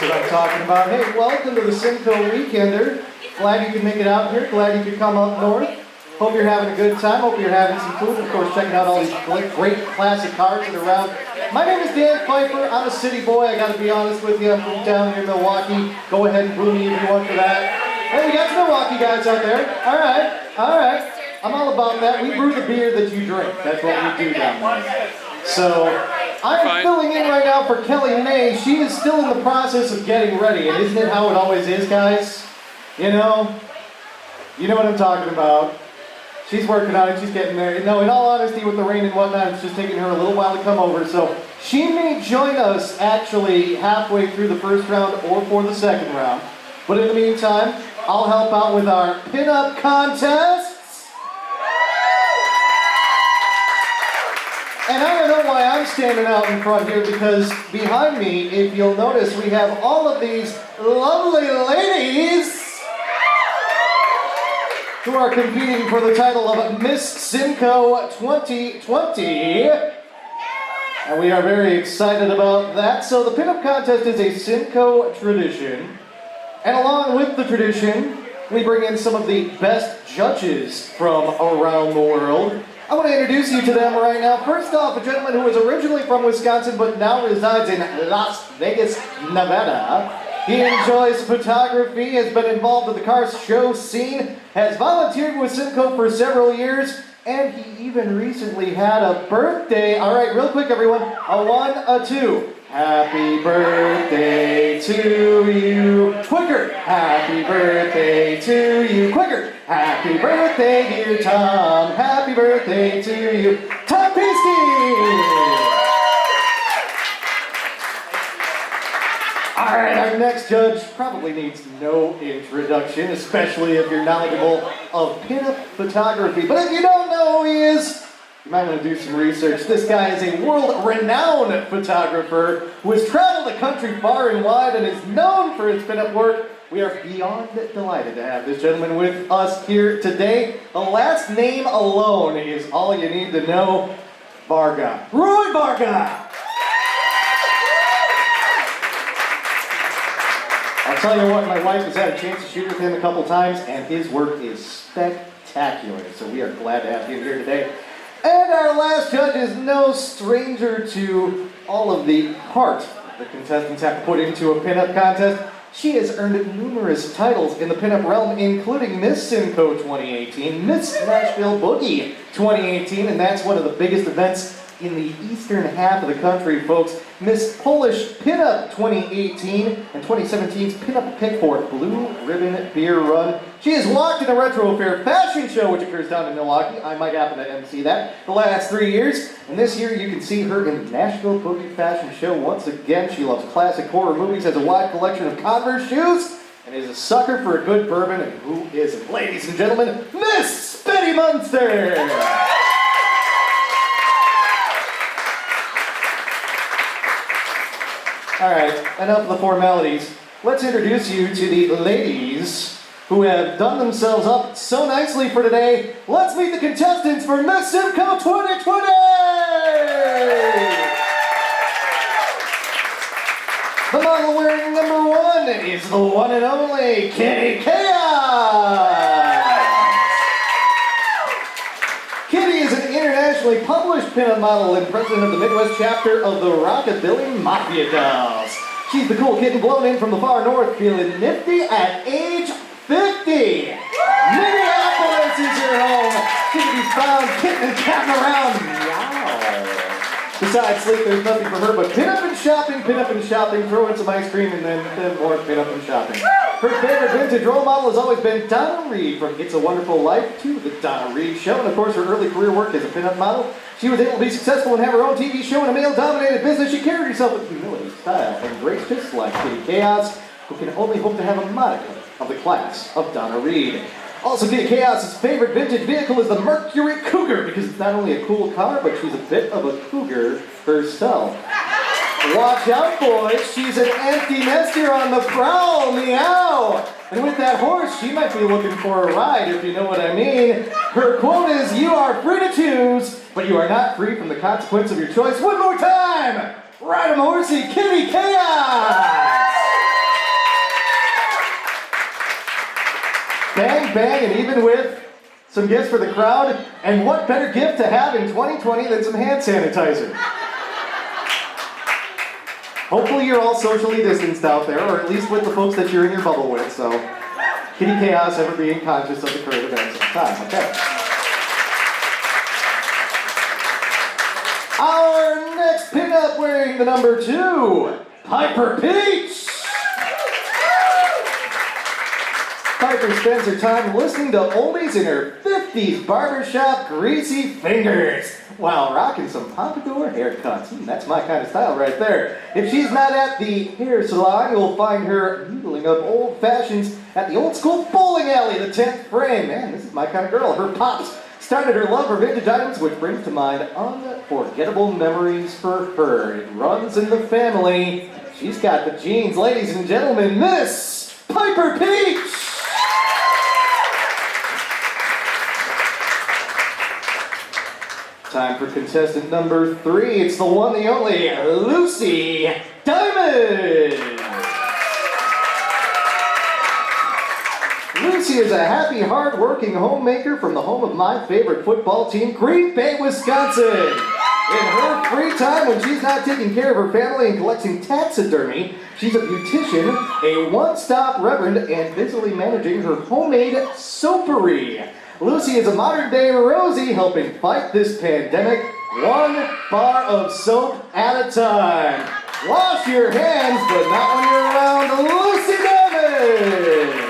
That's what I'm talking about. Hey, welcome to the Symco Weekender. Glad you could make it out here. Glad you could come up north. Hope you're having a good time. Hope you're having some food. Of course, checking out all these great classic cars that are around. My name is Dan Pfeiffer. I'm a city boy. I got to be honest with you. I'm from down here in Milwaukee. Go ahead and boo me if you want for that. Hey, we got some Milwaukee guys out there. All right. I'm all about that. We brew the beer that you drink. That's what we do down there. So, I'm filling in right now for Kelly May. She is still in the process of getting ready. And isn't it how it always is, guys? You know what I'm talking about. She's working on it. She's getting there. No, in all honesty, with the rain and whatnot, it's just taking her a little while to come over. So, she may join us actually halfway through the first round or for the second round. But in the meantime, I'll help out with our pin-up contests. And I don't know why I'm standing out in front here, because behind me, if you'll notice, we have all of these lovely ladies who are competing for the title of Miss Simcoe 2020. And we are very excited about that. So the pin-up contest is a Simcoe tradition. And along with the tradition, we bring in some of the best judges from around the world. I want to introduce you to them right now. First off, a gentleman who is originally from Wisconsin but now resides in Las Vegas, Nevada. He enjoys photography, has been involved with the car show scene, has volunteered with Simcoe for several years, and he even recently had a birthday. All right, real quick, everyone. A 1, a 2. Happy birthday to you. Quicker. Happy birthday to you. Quicker. Happy birthday, dear Tom. Happy birthday to you. Tom Pinsky. All right, our next judge probably needs no introduction, especially if you're knowledgeable of pinup photography. But if you don't know who he is, you might want to do some research. This guy is a world-renowned photographer who has traveled the country far and wide and is known for his pinup work. We are beyond delighted to have this gentleman with us here today. The last name alone is all you need to know. Varga. Roy Varga! I'll tell you what, my wife has had a chance to shoot with him a couple times, and his work is spectacular. So we are glad to have him here today. And our last judge is no stranger to all of the heart the contestants have to put into a pinup contest. She has earned numerous titles in the pinup realm, including Miss Simcoe 2018, Miss Nashville Boogie 2018, and that's one of the biggest events in the eastern half of the country, folks. Miss Polish Pinup 2018 and 2017's Pinup Pick for Blue Ribbon Beer Run. She has walked in a retro fair fashion show, which occurs down in Milwaukee. I might happen to MC that the last 3 years. And this year you can see her in the Nashville Boogie Fashion Show once again. She loves classic horror movies, has a wide collection of Converse shoes, and is a sucker for a good bourbon. And who isn't? Ladies and gentlemen, Miss Betty Munster! All right, enough of the formalities. Let's introduce you to the ladies who have done themselves up so nicely for today. Let's meet the contestants for Miss Simcoe 2020! The model wearing number 1 is the one and only Kitty Chaos! Kitty is an internationally published pinup model and president of the Midwest chapter of the Rockabilly Mafia Dolls. She's the cool kitten blown in from the far north, feeling nifty at age 50. Minneapolis is her home. She can be found kitten and catting around. Meow. Besides sleep, there's nothing for her but pinup and shopping, throw in some ice cream, and then more pinup and shopping. Her favorite vintage role model has always been Donna Reed, from It's a Wonderful Life to The Donna Reed Show. And of course, her early career work as a pinup model. She was able to be successful and have her own TV show in a male-dominated business. She carried herself with humility, style, and grace, just like Kitty Chaos, who can only hope to have a modicum of the class of Donna Reed. Also, Kitty Chaos' favorite vintage vehicle is the Mercury Cougar, because it's not only a cool car, but she's a bit of a cougar herself. Watch out, boys. She's an empty nester on the prowl. Meow. And with that horse, she might be looking for a ride, if you know what I mean. Her quote is, "You are free to choose, but you are not free from the consequence of your choice." One more time. Ride 'em, horsey, Kitty Chaos. big bang and even with some gifts for the crowd. And what better gift to have in 2020 than some hand sanitizer? Hopefully you're all socially distanced out there, or at least with the folks that you're in your bubble with, so kitty chaos, ever being conscious of the current events of the time, okay? Our next pinup wearing the number 2, Piper Peach. Piper spends her time listening to oldies in her 50s barbershop greasy fingers while rocking some pompadour haircuts. That's my kind of style right there. If she's not at the hair salon, you'll find her noodling up old fashions at the old school bowling alley, the 10th frame. Man, this is my kind of girl. Her pops started her love for vintage items, which brings to mind unforgettable memories for her. It runs in the family. She's got the genes. Ladies and gentlemen, Miss Piper Peach! Time for contestant number 3. It's the one, the only, Lucy Diamond! Lucy is a happy, hard-working homemaker from the home of my favorite football team, Green Bay, Wisconsin. In her free time, when she's not taking care of her family and collecting taxidermy, she's a beautician, a one-stop reverend, and busily managing her homemade soapery. Lucy is a modern-day Rosie, helping fight this pandemic one bar of soap at a time. Wash your hands, but not when you're around Lucy Diamond.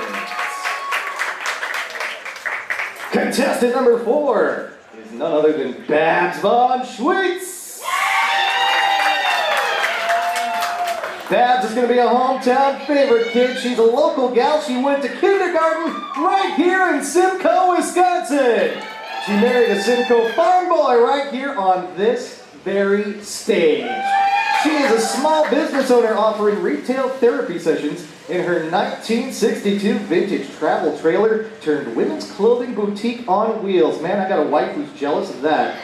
Contestant number 4 is none other than Babs Von Schweetz. Babs is going to be a hometown favorite kid. She's a local gal. She went to kindergarten right here in Simcoe, Wisconsin. She married a Simcoe farm boy right here on this very stage. She is a small business owner offering retail therapy sessions in her 1962 vintage travel trailer turned women's clothing boutique on wheels. Man, I got a wife who's jealous of that.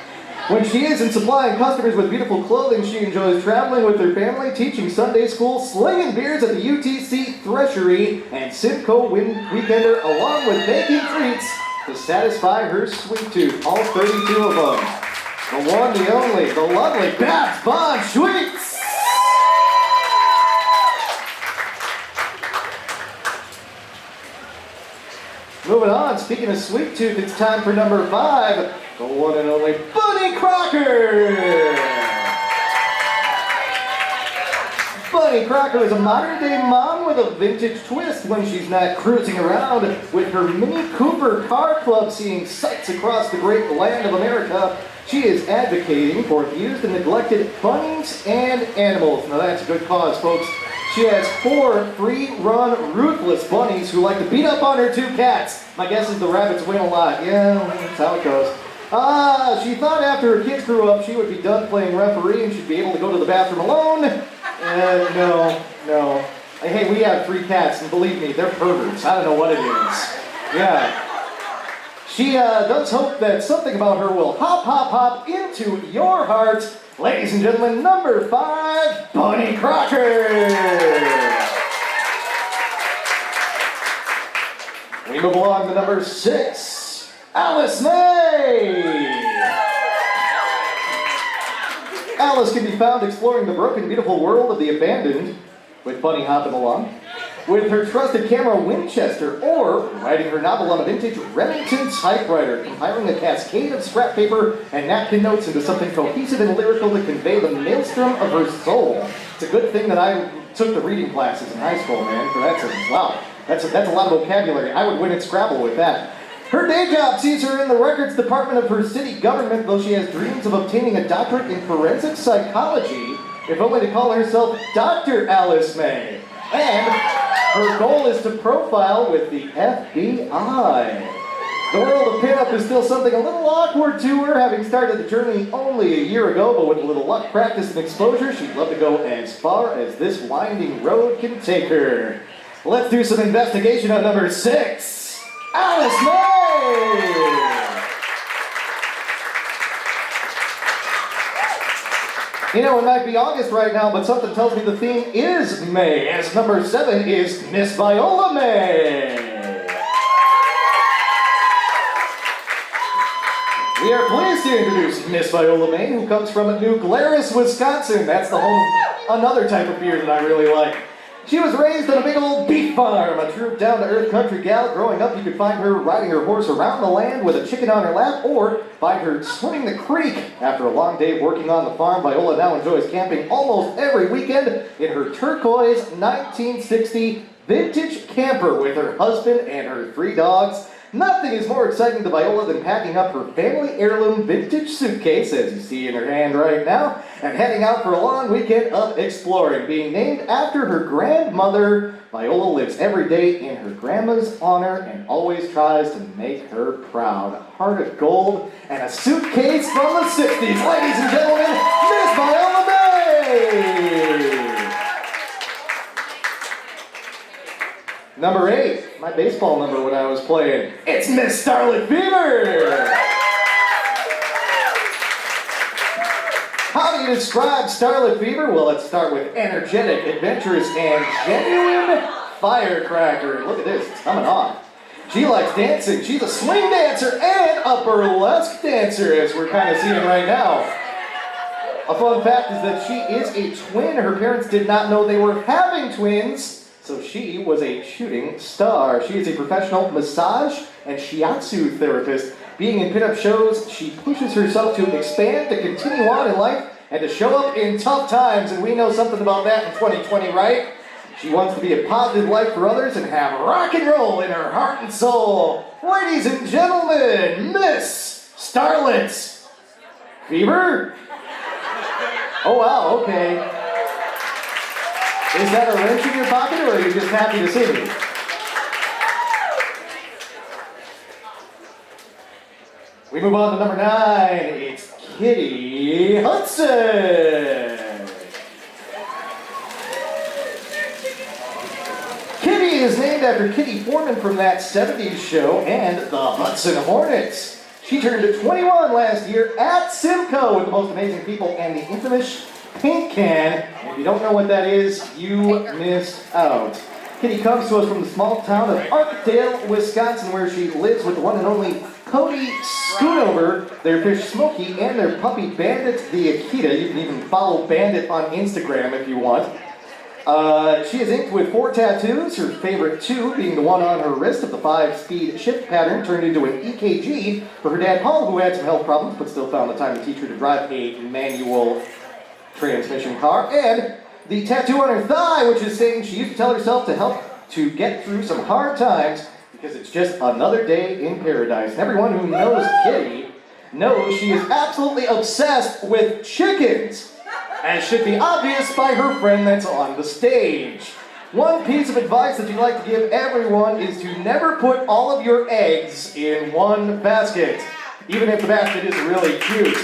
When she isn't supplying customers with beautiful clothing, she enjoys traveling with her family, teaching Sunday school, slinging beers at the UTC Threshery and Symco Weekender, along with baking treats to satisfy her sweet tooth. All 32 of them. The one, the only, the lovely Babs Von Schweetz. Moving on, speaking of sweet tooth, it's time for number 5, the one and only Bunny Crocker! Bunny Crocker is a modern-day mom with a vintage twist when she's not cruising around with her Mini Cooper car club seeing sights across the great land of America. She is advocating for abused and neglected bunnies and animals. Now that's a good cause, folks. She has 4 free-run, ruthless bunnies who like to beat up on her 2 cats. My guess is the rabbits win a lot. Yeah, that's how it goes. She thought after her kids grew up, she would be done playing referee and she'd be able to go to the bathroom alone. No. Hey, we have 3 cats, and believe me, they're perverts. I don't know what it is. Yeah. She does hope that something about her will hop into your heart. Ladies and gentlemen, number 5, Bunny Crocker. We move along to number 6, Alice May. Alice can be found exploring the broken, beautiful world of the abandoned, with Bunny hopping along, with her trusted camera Winchester, or writing her novel on a vintage Remington typewriter, compiling a cascade of scrap paper and napkin notes into something cohesive and lyrical to convey the maelstrom of her soul. It's a good thing that I took the reading classes in high school, man, for that sentence. Wow, that's a lot of vocabulary. I would win at Scrabble with that. Her day job sees her in the records department of her city government, though she has dreams of obtaining a doctorate in forensic psychology, if only to call herself Dr. Alice May. And her goal is to profile with the FBI. The world of pinup is still something a little awkward to her, having started the journey only a year ago, but with a little luck, practice, and exposure, she'd love to go as far as this winding road can take her. Let's do some investigation on number 6, Alice May! You know, it might be August right now, but something tells me the theme is May, as number 7 is Miss Viola May. We are pleased to introduce Miss Viola May, who comes from New Glarus, Wisconsin. That's the home of another type of beer that I really like. She was raised on a big old beef farm, a true down-to-earth country gal. Growing up, you could find her riding her horse around the land with a chicken on her lap, or find her swimming the creek. After a long day working on the farm, Viola now enjoys camping almost every weekend in her turquoise 1960 vintage camper with her husband and her 3 dogs. Nothing is more exciting to Viola than packing up her family heirloom vintage suitcase, as you see in her hand right now, and heading out for a long weekend of exploring. Being named after her grandmother, Viola lives every day in her grandma's honor and always tries to make her proud. A heart of gold and a suitcase from the 60s. Ladies and gentlemen, Miss Viola May! Number 8, my baseball number when I was playing. It's Miss Starlet Fever! How do you describe Starlet Fever? Well, let's start with energetic, adventurous, and genuine firecracker. Look at this, it's coming on. She likes dancing. She's a swing dancer and a burlesque dancer, as we're kind of seeing right now. A fun fact is that she is a twin. Her parents did not know they were having twins. So she was a shooting star. She is a professional massage and shiatsu therapist. Being in pinup shows, she pushes herself to expand, to continue on in life, and to show up in tough times. And we know something about that in 2020, right? She wants to be a positive light for others and have rock and roll in her heart and soul. Ladies and gentlemen, Miss Starlet Fever? Oh wow, okay. Is that a wrench in your pocket, or are you just happy to see me? We move on to number 9. It's Kitty Hudson. Kitty is named after Kitty Foreman from that 70s show and the Hudson Hornets. She turned 21 last year at Simcoe with the most amazing people and the infamous paint can. And if you don't know what that is, you missed out. Kitty comes to us from the small town of Arkdale, Wisconsin, where she lives with the one and only Cody Schoonover, their fish Smokey, and their puppy Bandit the Akita. You can even follow Bandit on Instagram if you want. She is inked with 4 tattoos, her favorite 2 being the one on her wrist of the 5-speed shift pattern turned into an EKG for her dad Paul, who had some health problems but still found the time to teach her to drive a manual transmission car, and the tattoo on her thigh, which is saying she used to tell herself to help to get through some hard times because it's just another day in paradise. And everyone who knows Kitty knows she is absolutely obsessed with chickens, as should be obvious by her friend that's on the stage. One piece of advice that you'd like to give everyone is to never put all of your eggs in one basket, even if the basket is really cute.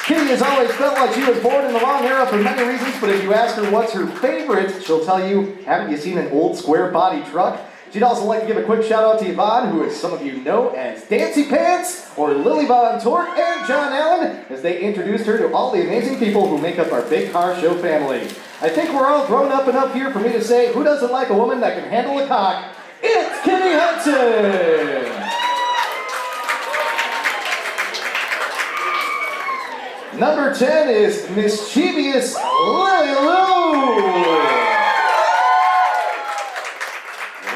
Kitty has always felt like she was born in the wrong era for many reasons, but if you ask her what's her favorite, she'll tell you, haven't you seen an old square body truck? She'd also like to give a quick shout out to Yvonne, who as some of you know as Dancy Pants, or Lily Von Tort, and John Allen, as they introduced her to all the amazing people who make up our Big Car Show family. I think we're all grown up enough here for me to say, who doesn't like a woman that can handle a cock? It's Kitty Hudson! Number 10 is mischievous Lily Lou.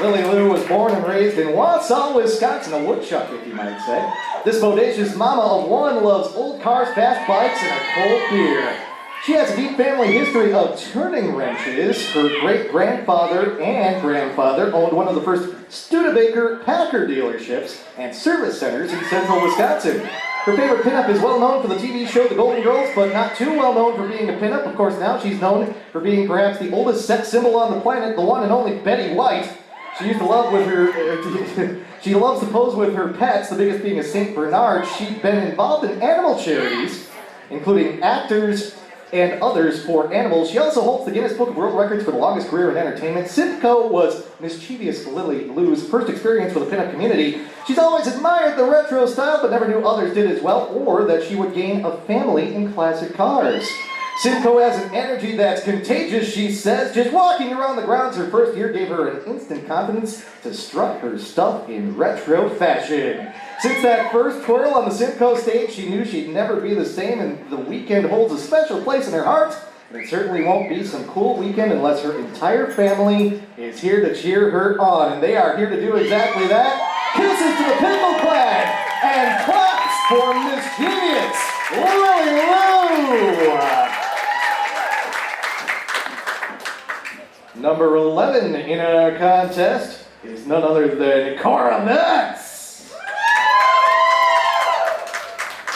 Lily Lou was born and raised in Wausau, Wisconsin, a woodchuck, if you might say. This bodacious mama of one loves old cars, fast bikes, and a cold beer. She has a deep family history of turning wrenches. Her great-grandfather and grandfather owned one of the first Studebaker Packard dealerships and service centers in central Wisconsin. Her favorite pinup is well known for the TV show The Golden Girls, but not too well known for being a pinup. Of course, now she's known for being perhaps the oldest sex symbol on the planet, the one and only Betty White. She used to love with her, she loves to pose with her pets, the biggest being a St. Bernard. She'd been involved in animal charities, including actors and others for animals. She also holds the Guinness Book of World Records for the longest career in entertainment. Simcoe was mischievous Lily Lou's first experience with the pinup community. She's always admired the retro style, but never knew others did as well, or that she would gain a family in classic cars. Simcoe has an energy that's contagious, she says. Just walking around the grounds her first year gave her an instant confidence to strut her stuff in retro fashion. Since that first twirl on the Simcoe stage, she knew she'd never be the same, and the weekend holds a special place in her heart. And it certainly won't be some cool weekend unless her entire family is here to cheer her on. And they are here to do exactly that. Kisses to the pinnacle flag and claps for mischievous Lily Lou. Number 11 in our contest is none other than Cora Metz.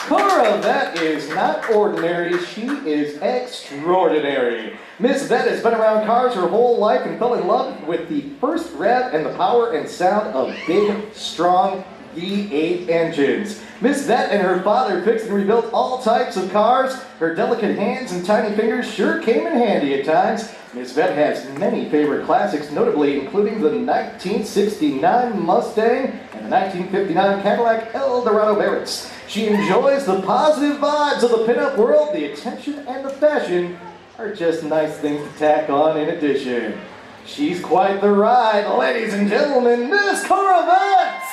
Cora, that is not ordinary, she is extraordinary. Miss Vet has been around cars her whole life and fell in love with the first rev and the power and sound of big, strong V8 engines. Miss Vet and her father fixed and rebuilt all types of cars. Her delicate hands and tiny fingers sure came in handy at times. Miss Vet has many favorite classics, notably including the 1969 Mustang and the 1959 Cadillac Eldorado Barretts. She enjoys the positive vibes of the pinup world. The attention and the fashion are just nice things to tack on in addition. She's quite the ride, ladies and gentlemen, Miss Cora Metz!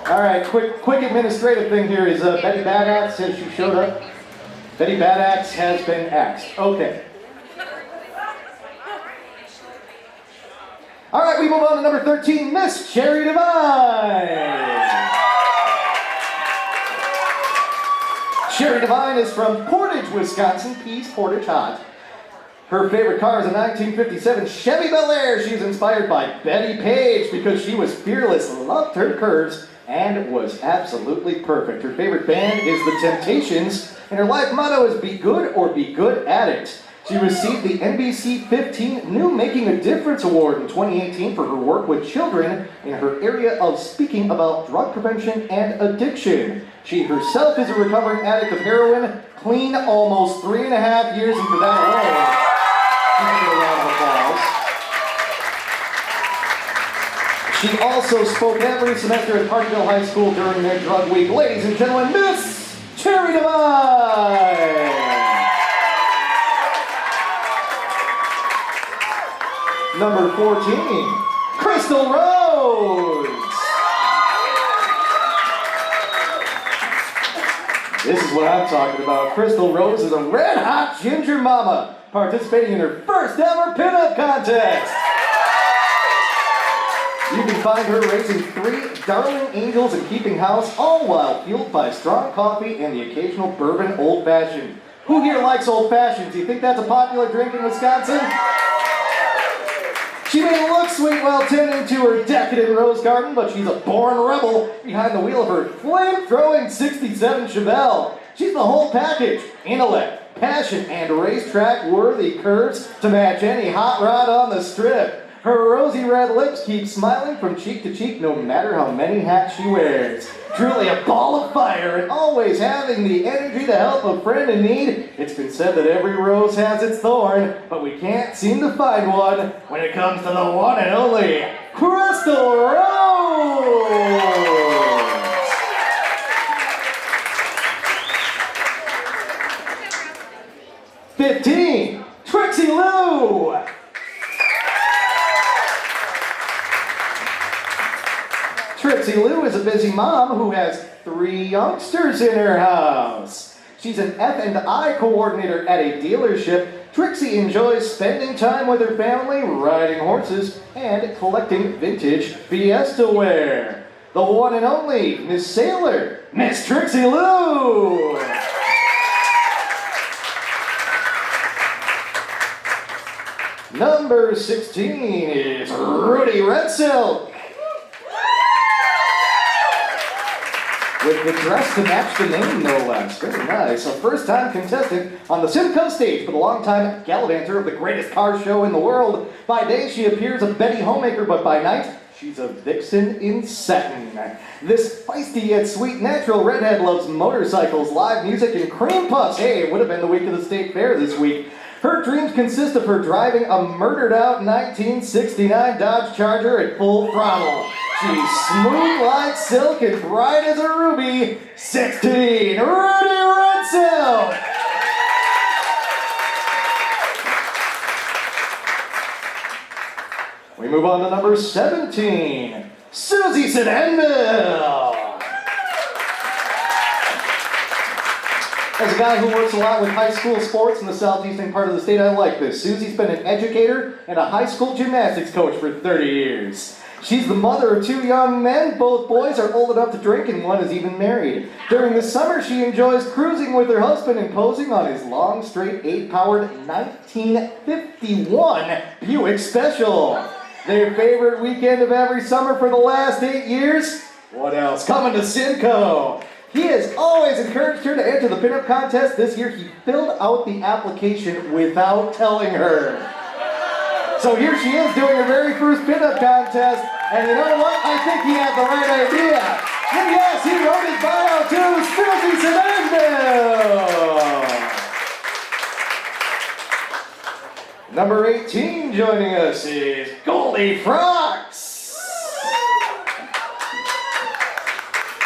All right, quick administrative thing here is Betty Badax says she showed up. Betty Badax has been axed. Okay. All right, we move on to number 13, Miss Cherry Divine. Cherry Divine is from Portage, Wisconsin. Pease Portage hot. Her favorite car is a 1957 Chevy Bel Air. She's inspired by Betty Page because she was fearless, loved her curves, and was absolutely perfect. Her favorite band is The Temptations, and her life motto is be good or be good at it. She received the NBC 15 New Making a Difference Award in 2018 for her work with children in her area of speaking about drug prevention and addiction. She herself is a recovering addict of heroin, clean almost 3.5 years, and for that alone, give her a round of applause. She also spoke every semester at Parkville High School during their drug week. Ladies and gentlemen, Miss Cherry Divine! Number 14, Crystal Rose. This is what I'm talking about. Crystal Rose is a red-hot ginger mama participating in her first ever pinup contest. You can find her raising 3 darling angels and keeping house, all while fueled by strong coffee and the occasional bourbon old-fashioned. Who here likes old-fashions? Do you think that's a popular drink in Wisconsin? She may look sweet while tending to her decadent rose garden, but she's a born rebel behind the wheel of her flame-throwing 67 Chevelle. She's the whole package: intellect, passion, and racetrack-worthy curves to match any hot rod on the strip. Her rosy red lips keep smiling from cheek to cheek no matter how many hats she wears. Truly a ball of fire and always having the energy to help a friend in need. It's been said that every rose has its thorn, but we can't seem to find one when it comes to the one and only Crystal Rose! 15, Trixie Lou! Trixie Lou is a busy mom who has 3 youngsters in her house. She's an F&I coordinator at a dealership. Trixie enjoys spending time with her family, riding horses, and collecting vintage Fiesta wear. The one and only Miss Sailor, Miss Trixie Lou! Number 16 is Rudy Red Silk. With the dress to match the name, no less. Very nice. A first-time contestant on the Simcoe stage, but a long-time gallivanter of the greatest car show in the world. By day, she appears a Betty Homemaker, but by night, she's a vixen in satin. This feisty yet sweet natural redhead loves motorcycles, live music, and cream puffs. Hey, it would have been the week of the state fair this week. Her dreams consist of her driving a murdered-out 1969 Dodge Charger at full throttle. She's smooth like silk and bright as a ruby. 16, Rudy Red Silk! We move on to number 17, Susie Sedendel. As a guy who works a lot with high school sports in the southeastern part of the state, I like this. Susie's been an educator and a high school gymnastics coach for 30 years. She's the mother of 2 young men. Both boys are old enough to drink and one is even married. During the summer, she enjoys cruising with her husband and posing on his long, straight, 8-powered 1951 Buick Special. Their favorite weekend of every summer for the last 8 years? What else? Coming to Simcoe. He has always encouraged her to enter the pinup contest. This year, he filled out the application without telling her. So here she is doing her very first pinup contest, and you know what? I think he had the right idea. And yes, he wrote his bio to Susie Sedendel. Number 18 joining us is Goldie Frocks.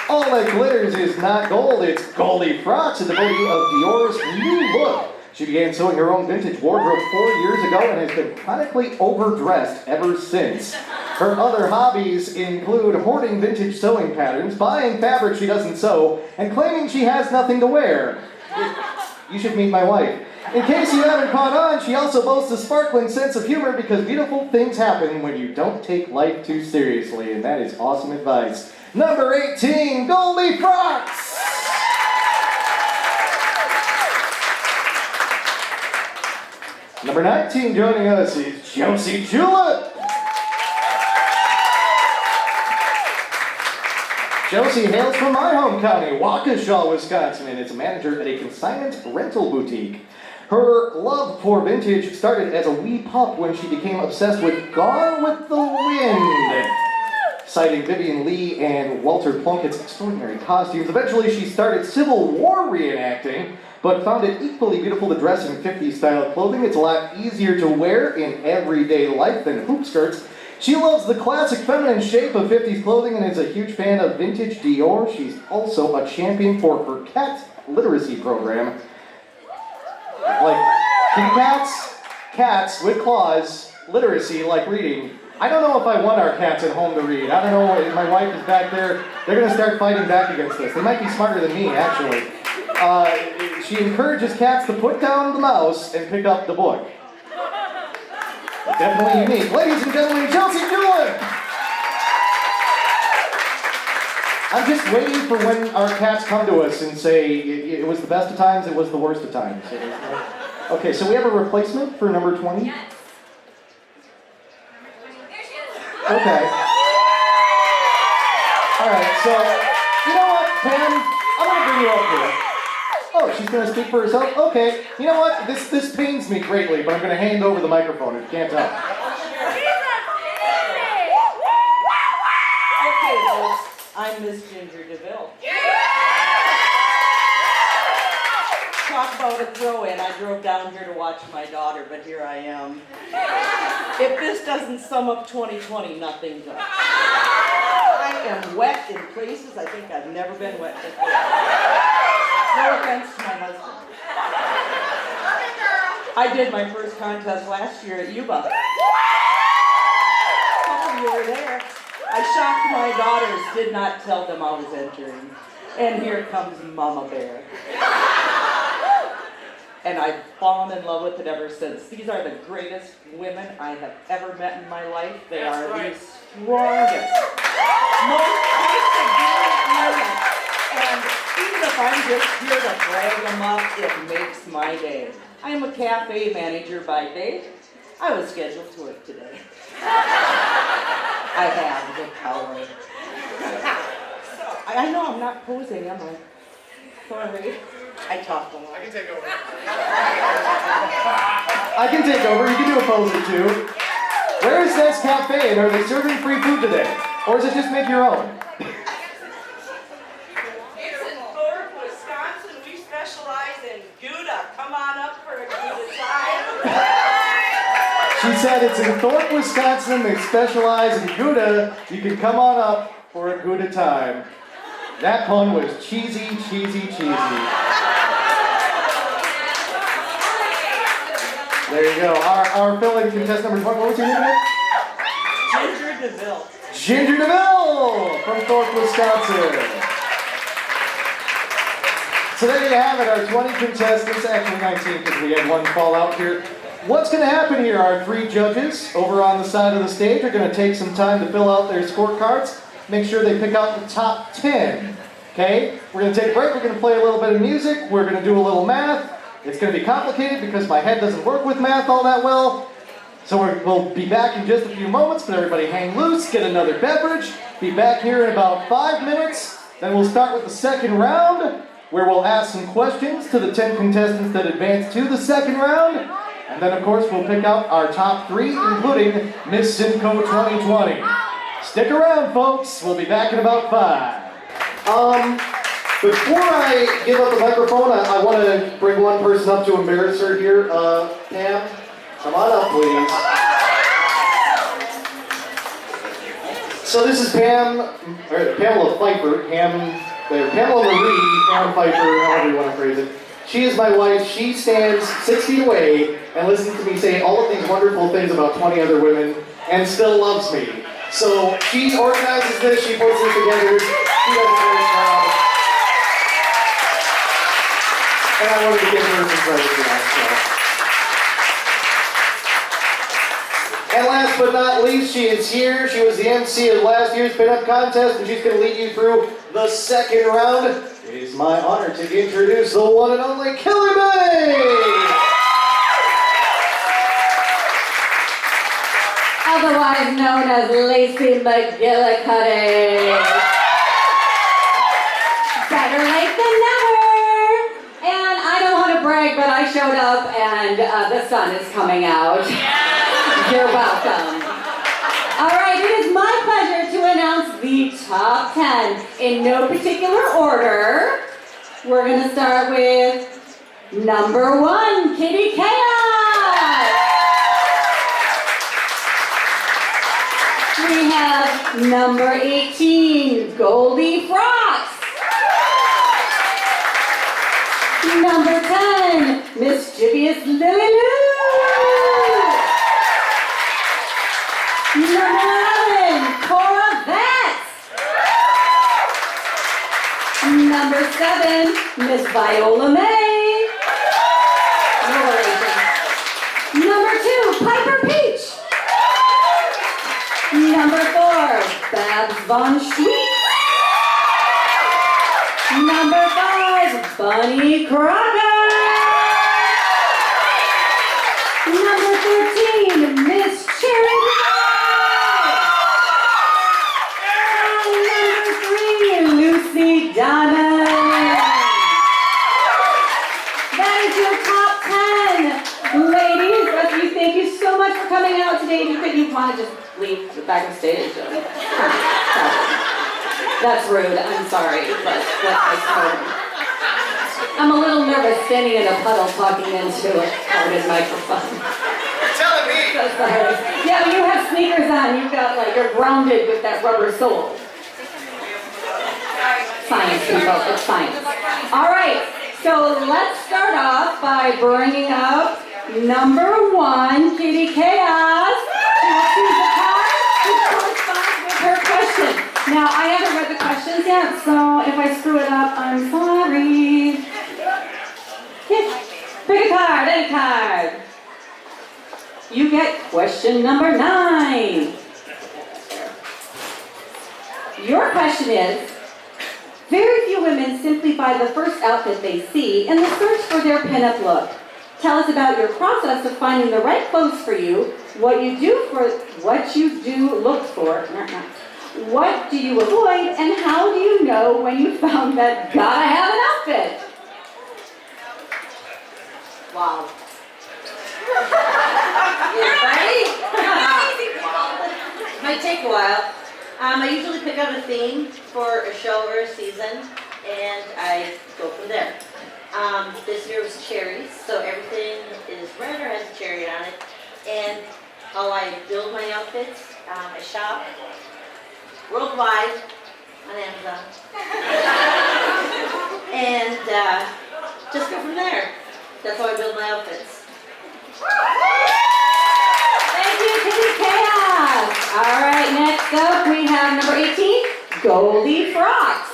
All that glitters is not gold, it's Goldie Frocks, a devotee of Dior's new look. She began sewing her own vintage wardrobe 4 years ago and has been chronically overdressed ever since. Her other hobbies include hoarding vintage sewing patterns, buying fabric she doesn't sew, and claiming she has nothing to wear. You should meet my wife. In case you haven't caught on, she also boasts a sparkling sense of humor because beautiful things happen when you don't take life too seriously, and that is awesome advice. Number 18, Goldie Frocks! Number 19 joining us is Josie Julep. Josie hails from my home county, Waukesha, Wisconsin, and is a manager at a consignment rental boutique. Her love for vintage started as a wee pup when she became obsessed with Gone with the Wind. Citing Vivian Lee and Walter Plunkett's extraordinary costumes, eventually she started Civil War reenacting, but found it equally beautiful to dress in 50s style clothing. It's a lot easier to wear in everyday life than hoop skirts. She loves the classic feminine shape of 50s clothing and is a huge fan of vintage Dior. She's also a champion for her cat literacy program. Like kitty cats with claws, literacy like reading. I don't know if I want our cats at home to read. I don't know if my wife is back there. They're going to start fighting back against this. They might be smarter than me, actually. She encourages cats to put down the mouse and pick up the book. Definitely unique. Ladies and gentlemen, Josie Julep! I'm just waiting for when our cats come to us and say, it was the best of times, it was the worst of times. Okay, so we have a replacement for number 20? Yes. Okay. Alright, so, you know what, Pam? I'm going to bring you up here. Oh, she's going to speak for herself? Okay. You know what? This pains me greatly, but I'm going to hand over the microphone if you can't tell. Okay, folks. I'm Miss Ginger DeVille. Talk about a throw-in. I drove down here to watch my daughter, but here I am. If this doesn't sum up 2020, nothing does. I am wet in places I think I've never been wet before. No offense to my husband. I did my first contest last year at Yuba. Couple of you were there. I shocked my daughters, did not tell them I was entering. And here comes Mama Bear. And I've fallen in love with it ever since. These are the greatest women I have ever met in my life. They are the strongest, most perseverant women. And even if I'm just here to brag them up, it makes my day. I am a cafe manager by day. I was scheduled to work today. I have the power. I know I'm not posing, am I? Sorry. I talk a lot. I can take over. I can take over. You can do a pose or two. Where is this cafe, and are they serving free food today? Or is it just make your own? It's in Thorpe, Wisconsin. We specialize in Gouda. Come on up for a Gouda time. She said it's in Thorpe, Wisconsin. They specialize in Gouda. You can come on up for a Gouda time. That pun was cheesy, cheesy, cheesy. There you go. Our filling contestant number 20. What was your name again? DeVille. Ginger DeVille from Thorpe, Wisconsin. So there you have it, our 20 contestants, actually 19 because we had one fall out here. What's going to happen here? Our 3 judges over on the side of the stage are going to take some time to fill out their scorecards. Make sure they pick out the top 10. Okay? We're going to take a break. We're going to play a little bit of music. We're going to do a little math. It's going to be complicated because my head doesn't work with math all that well. So we'll be back in just a few moments, but everybody hang loose, get another beverage. Be back here in about 5 minutes. Then we'll start with the second round, where we'll ask some questions to the 10 contestants that advance to the second round. And then, of course, we'll pick out our top 3, including Miss Simcoe 2020. Stick around, folks. We'll be back in about 5. Before I give up the microphone, I want to bring one person up to embarrass her here. Pam, come on up, please. So this is Pamela Pfeiffer, Pamela Marie, Pam Pfeiffer, however you want to phrase it. She is my wife. She stands 6 feet away and listens to me say all of these wonderful things about 20 other women and still loves me. So she organizes this, she puts this together, she does a great job. And I wanted to give her some credit for that. So. And last but not least, she is here. She was the MC of last year's Pin Up contest, and she's going to lead you through the second round. It is my honor to introduce the one and only Kelly May! Otherwise known as Lacey McGillicuddy. Better late than never. And I don't want to brag, but I showed up and the sun is coming out. You're welcome. All right, it is my pleasure to announce the top 10 in no particular order. We're going to start with number 1, Kitty Chaos. We have number 18, Goldie Frost. Number 10, Mischievous Lily Lou. Number 11, Cora Vets. Number 7, Miss Viola May. No relation. Number 2, Piper Peach. Number 4, Babs Von Schweet. Number 5, Bunny Crocker. Number 13, Miss Cherry Pie. And number 3, Lucy Diamond. That is your top 10. Ladies, thank you so much for coming out today. If you want to just leave the back of stage. That's rude, I'm sorry, but that's my I'm a little nervous standing in a puddle talking into a crowded microphone. You're telling me! So sorry. Yeah, but you have sneakers on, you're grounded with that rubber sole. Science, people, it's science. All right, so let's start off by bringing up number 1, Kitty Chaos. She will choose a card which corresponds with her question. Now, I haven't read the questions yet, so if I screw it up, I'm sorry. Pick a card, any card. You get question number 9. Your question is, very few women simply buy the first outfit they see in the search for their pinup look. Tell us about your process of finding the right clothes for you, what you do look for, what do you avoid, and how do you know when you found that gotta have an outfit? Wow. You ready? Might take a while. I usually pick out a theme for a show or a season, and I go from there. This year was cherries, so everything is red or has a cherry on it. And how I build my outfits, I shop worldwide on Amazon. And just go from there. That's how I build my outfits. Thank you, Kitty Chaos. All right, next up we have number 18, Goldie Frocks.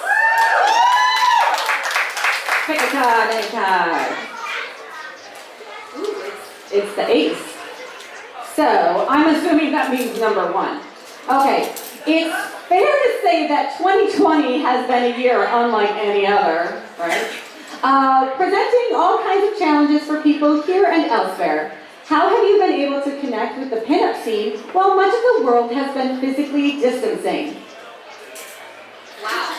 Pick a card, any card. Ooh, it's the ace. So, I'm assuming that means number 1. Okay, it's fair to say that 2020 has been a year unlike any other, right? Presenting all kinds of challenges for people here and elsewhere. How have you been able to connect with the pinup scene while much of the world has been physically distancing? Wow.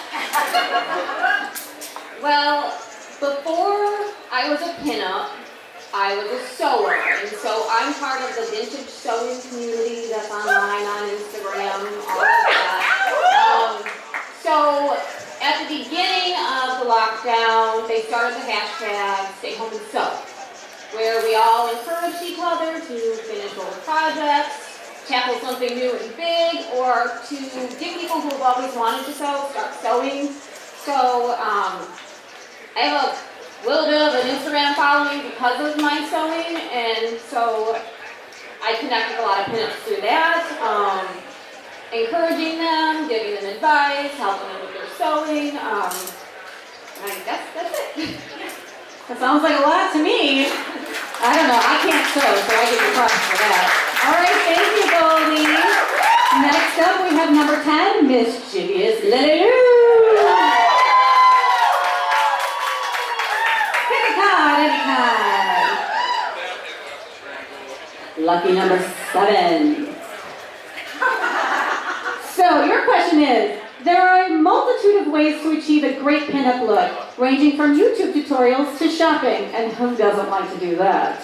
Well, before I was a pinup, I was a sewer, and so I'm part of the vintage sewing community that's online on Instagram, all of that. So at the beginning of the lockdown, they started the hashtag Stay Home and Sew, where we all encouraged each other to finish old projects, tackle something new and big, or to get people who have always wanted to sew, start sewing. So I have a little bit of an Instagram following because of my sewing, and so I connect with a lot of pinups through that, encouraging them, giving them advice, helping them with their sewing. I guess that's it. That sounds like a lot to me. I don't know, I can't sew, so I give you props for that. All right, thank you, Goldie. Next up, we have number 10, Mischievous Lily. Pick a card, any card. Lucky number 7. So, your question is, there are a multitude of ways to achieve a great pinup look, ranging from YouTube tutorials to shopping, and who doesn't like to do that?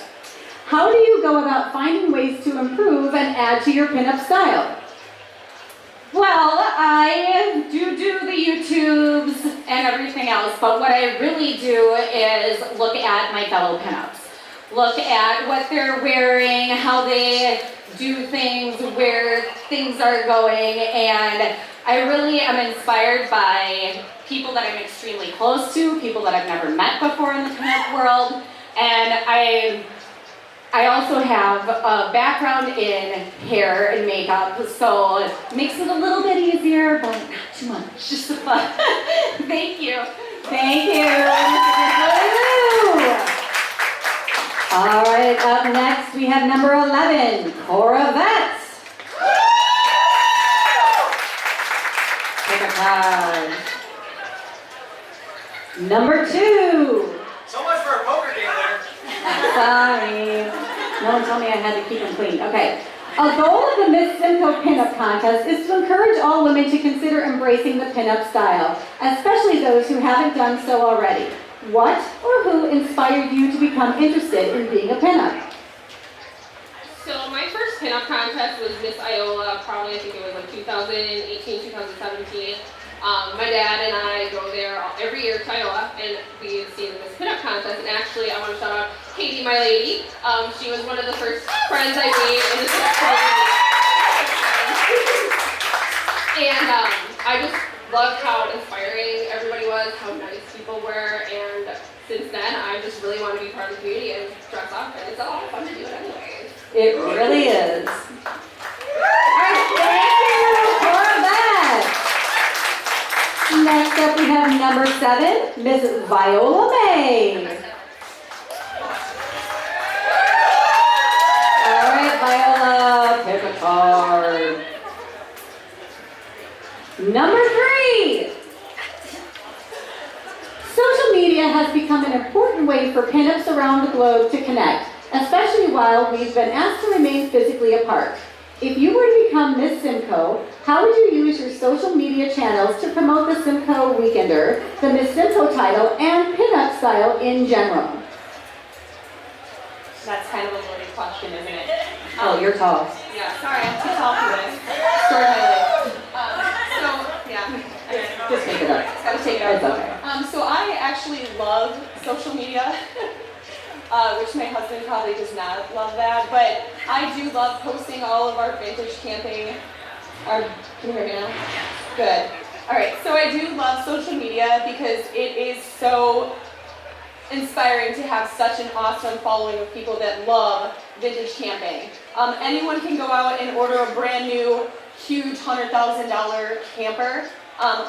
How do you go about finding ways to improve and add to your pinup style? Well, I do the YouTubes and everything else, but what I really do is look at my fellow pinups. Look at what they're wearing, how they do things, where things are going, and I really am inspired by people that I'm extremely close to, people that I've never met before in the pinup world, and I also have a background in hair and makeup, so it makes it a little bit easier, but not too much, just for fun. Thank you. Thank you. All right, up next we have number 11, Corvettes. Pick a card. Number 2. So much for a poker game there. Sorry. No one told me I had to keep them clean. Okay. A goal of the Miss Simcoe Pinup Contest is to encourage all women to consider embracing the pinup style, especially those who haven't done so already. What or who inspired you to become interested in being a pinup? So my first pinup contest was Miss Iola, probably I think it was like 2018, 2017. My dad and I go there every year to Iowa, and we see the Miss Pinup contest. And actually, I want to shout out Katie, my lady. She was one of the first friends I made in the pinup program. And I just loved how inspiring everybody was, how nice people were, and since then, I just really want to be part of the community and dress up, and it's a lot of fun to do it anyway. It really is. All right, thank you for that. Next up, we have number 7, Miss Viola May. All right, Viola, pick a card. Number 3. Social media has become an important way for pinups around the globe to connect, especially while we've been asked to remain physically apart. If you were to become Miss Simcoe, how would you use your social media channels to promote the Symco Weekender, the Miss Simcoe title, and pinup style in general? That's kind of a loaded question, isn't it? Oh, you're tall. Yeah, sorry, I'm too tall for this. Sorry, my legs. So, yeah. Just take it up. Just gotta take it out. It's okay. So I actually love social media, which my husband probably does not love that, but I do love posting all of our vintage camping. Can you hear me now? Good. All right, so I do love social media because it is so inspiring to have such an awesome following of people that love vintage camping. Anyone can go out and order a brand new huge $100,000 camper.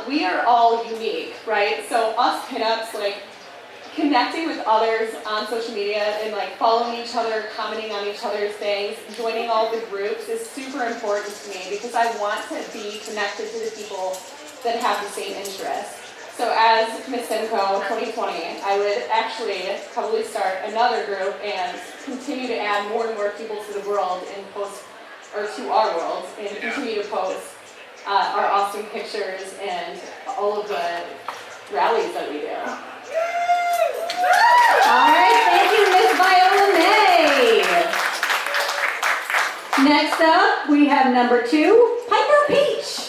We are all unique, right? So us pinups, like connecting with others on social media and like following each other, commenting on each other's things, joining all the groups is super important to me because I want to be connected to the people that have the same interests. So as Miss Simcoe 2020, I would actually probably start another group and continue to add more and more people to the world and post, or to our world, and continue to post our awesome pictures and all of the rallies that we do. All right, thank you, Miss Viola May. Next up, we have number 2, Piper Peach.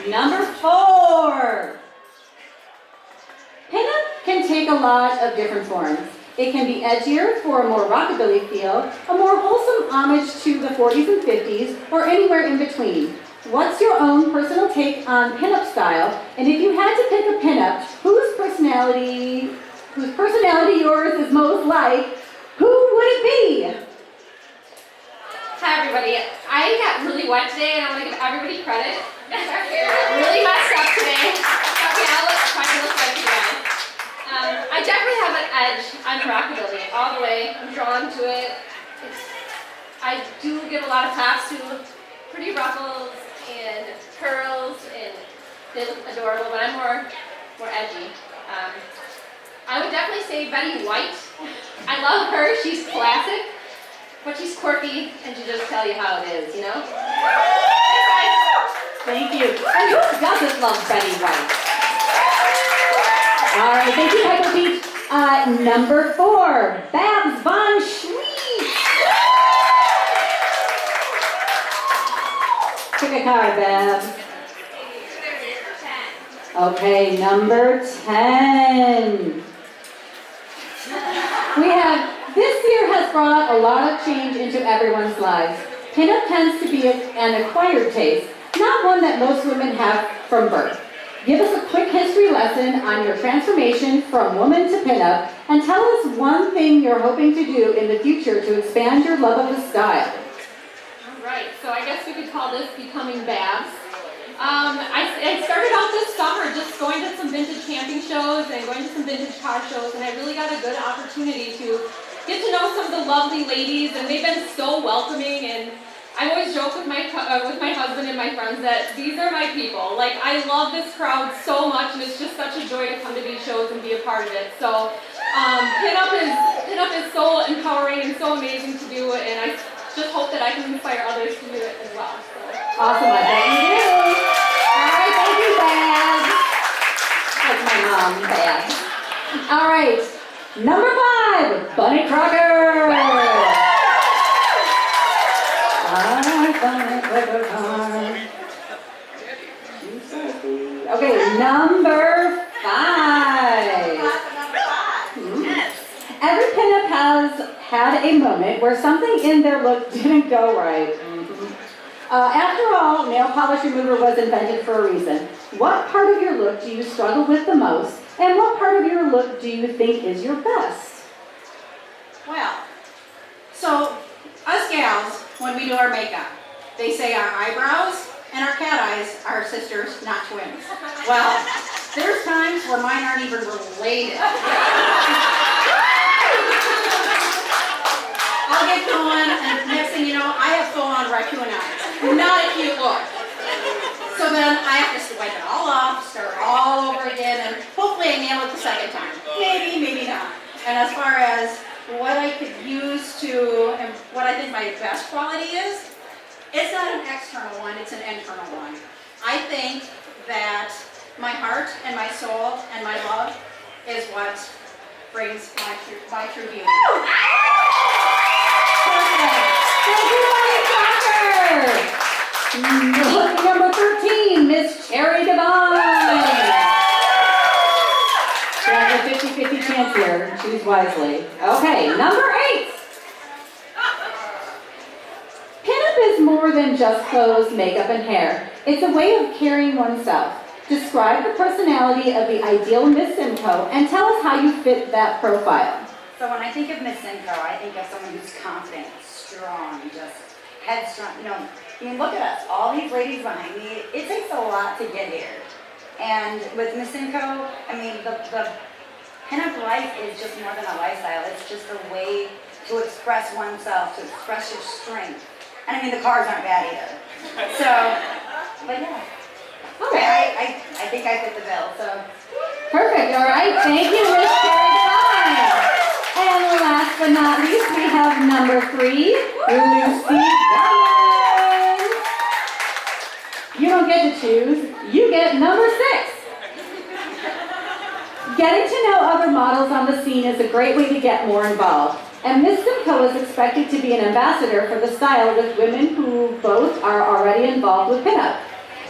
Number 4. Pinup can take a lot of different forms. It can be edgier for a more rockabilly feel, a more wholesome homage to the 40s and 50s, or anywhere in between. What's your own personal take on pinup style? And if you had to pick a pinup, whose personality yours is most like, who would it be? Hi everybody. I got really wet today and I want to give everybody credit. Our hair got really messed up today. Okay, I'll try to look like you guys. I definitely have an edge. I'm rockabilly all the way. I'm drawn to it. I do give a lot of props to pretty ruffles and curls, and they look adorable, but I'm more edgy. I would definitely say Betty White. I love her. She's classic, but she's quirky, and she just tell you how it is, you know? Thank you. And who doesn't love Betty White? All right, thank you, Piper Peach. Number 4, Babs Von Schweetz. Pick a card, Babs. Okay, number 10. This year has brought a lot of change into everyone's lives. Pinup tends to be an acquired taste, not one that most women have from birth. Give us a quick history lesson on your transformation from woman to pinup, and tell us one thing you're hoping to do in the future to expand your love of the style. All right, so I guess we could call this Becoming Babs. I started out this summer just going to some vintage camping shows and going to some vintage car shows, and I really got a good opportunity to get to know some of the lovely ladies, and they've been so welcoming. And I always joke with my husband and my friends that these are my people. Like, I love this crowd so much, and it's just such a joy to come to these shows and be a part of it. So pinup is so empowering and so amazing to do, and I just hope that I can inspire others to do it as well. So. Awesome, I bet you do. All right, thank you, Babs. Like my mom, Babs. All right, number 5, Bunny Crocker. Okay, number 5. Every pinup has had a moment where something in their look didn't go right. After all, nail polish remover was invented for a reason. What part of your look do you struggle with the most, and what part of your look do you think is your best? Well, so us gals, when we do our makeup, they say our eyebrows and our cat eyes are sisters, not twins. Well, there's times where mine aren't even related. I'll get going, and next thing you know, I have full-on raccoon eyes. Not a cute look. So then I have to wipe it all off, start all over again, and hopefully I nail it the second time. Maybe, maybe not. And as far as what I could use to, and what I think my best quality is, it's not an external one, it's an internal one. I think that my heart and my soul and my love is what brings my true beauty. Thank you, Bunny Crocker. Number 13, Miss Cherry Devine. She has a 50-50 chance here. Choose wisely. Okay, number 8. Pinup is more than just clothes, makeup, and hair. It's a way of carrying oneself. Describe the personality of the ideal Miss Simcoe and tell us how you fit that profile. So So when I think of Miss Simcoe, I think of someone who's confident, strong, just headstrong. You know, I mean, look at us, all these ladies behind me. It takes a lot to get here. And with Miss Simcoe, I mean, the pinup life is just more than a lifestyle. It's just a way to express oneself, to express your strength. And I mean, the cars aren't bad either. So, but yeah. Okay, I think I fit the bill, so. Perfect, all right, thank you, Miss Carrie Devine. And last but not least, we have number 3, Lucy Young. You don't get to choose, you get number 6. Getting to know other models on the scene is a great way to get more involved. And Miss Simcoe is expected to be an ambassador for the style with women who both are already involved with pinup,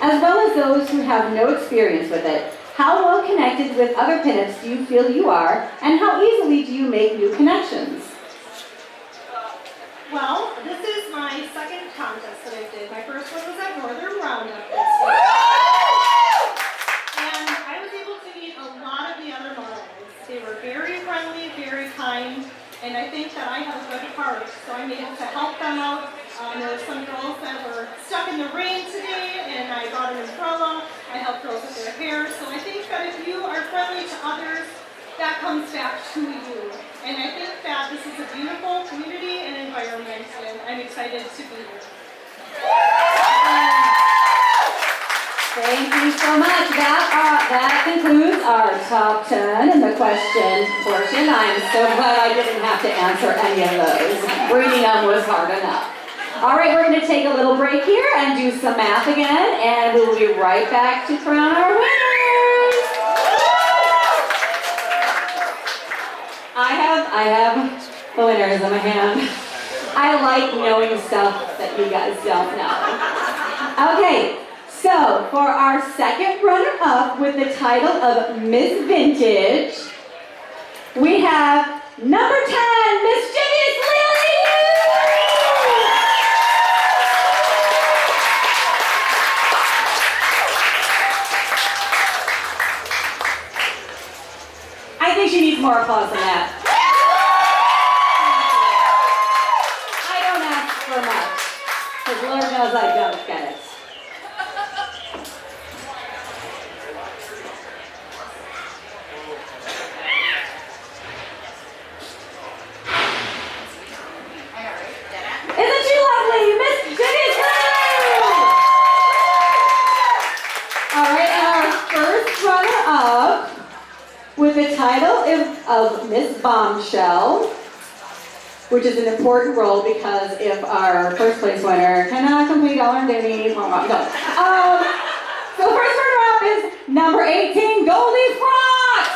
as well as those who have no experience with it. How well connected with other pinups do you feel you are, and how easily do you make new connections? Well, this is my second contest that I did. My first one was at Northern Roundup this year. And I was able to meet a lot of the other models. They were very friendly, very kind, and I think that I have a good heart, so I'm able to help them out. There were some girls that were stuck in the rain today, and I brought an umbrella. I helped girls with their hair. So I think that if you are friendly to others, that comes back to you. And I think that this is a beautiful community and environment, and I'm excited to be here. Thank you so much. That concludes our top 10 in the question portion. I'm so glad I didn't have to answer any of those. Reading them was hard enough. All right, we're going to take a little break here and do some math again, and we will be right back to crown our winners. I have the winners in my hand. I like knowing stuff that you guys don't know. Okay, so for our second runner-up with the title of Miss Vintage, we have number 10, Mischievous Lily. I think she needs more applause than that. I don't ask for much, because Lord knows I don't get it. Isn't she lovely? Miss Jenny's All right, and our first runner-up with the title of Miss Bombshell, which is an important role because if our first place winner cannot complete all our duties, well, no. So the first runner-up is number 18, Goldie Frost.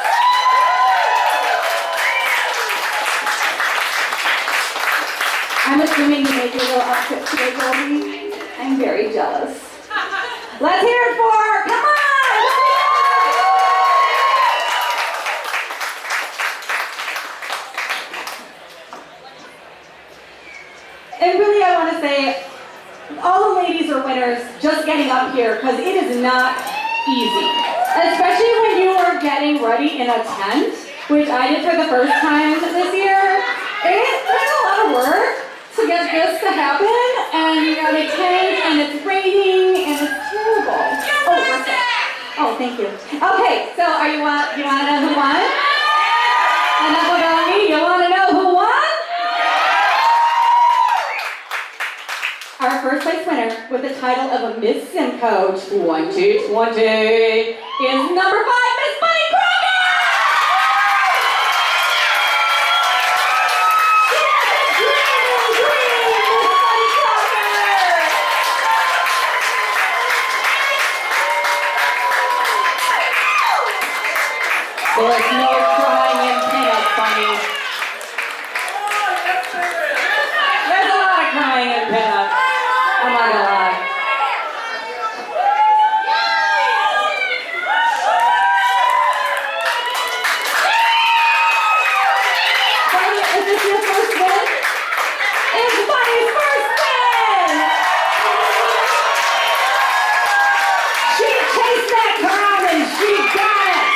I'm assuming you made your little outfit today, Goldie. I'm very jealous. Let's hear it for her. Come on! And really, I want to say, all the ladies are winners just getting up here because it is not easy. Especially when you are getting ready in a tent, which I did for the first time this year. It's a lot of work to get this to happen, and you got a tent, and it's raining, and it's terrible. Oh, we're set. Oh, thank you. Okay, so you want to know who won? Enough about me. You want to know who won? Our first place winner with the title of a Miss Simcoe 2020 is number 5, Miss Bunny Crocker! There's no crying in pinup, Bunny. There's a lot of crying in pinup. I'm not gonna lie. Bunny, is this your first win? It's Bunny's first win! She chased that crown and she got it!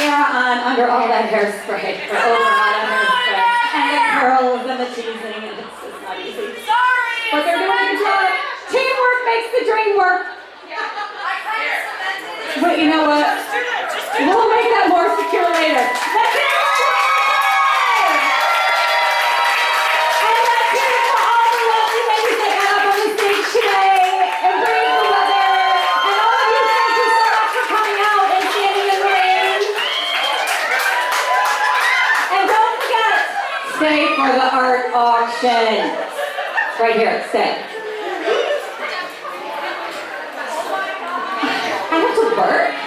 mascara on under all that hairspray, or over all that hairspray, and the curls and the teasing, and it's just not easy. Sorry! But they're doing a good job. Teamwork makes the dream work. But you know what? We'll make that more secure later. Let's hear it for Rockabilly! And let's hear it for all the lovely ladies that got up on the stage today and braved the weather. And all of you, thank you so much for coming out and standing in the rain. And don't forget, stay for the art auction. Right here, stay. I have to burp.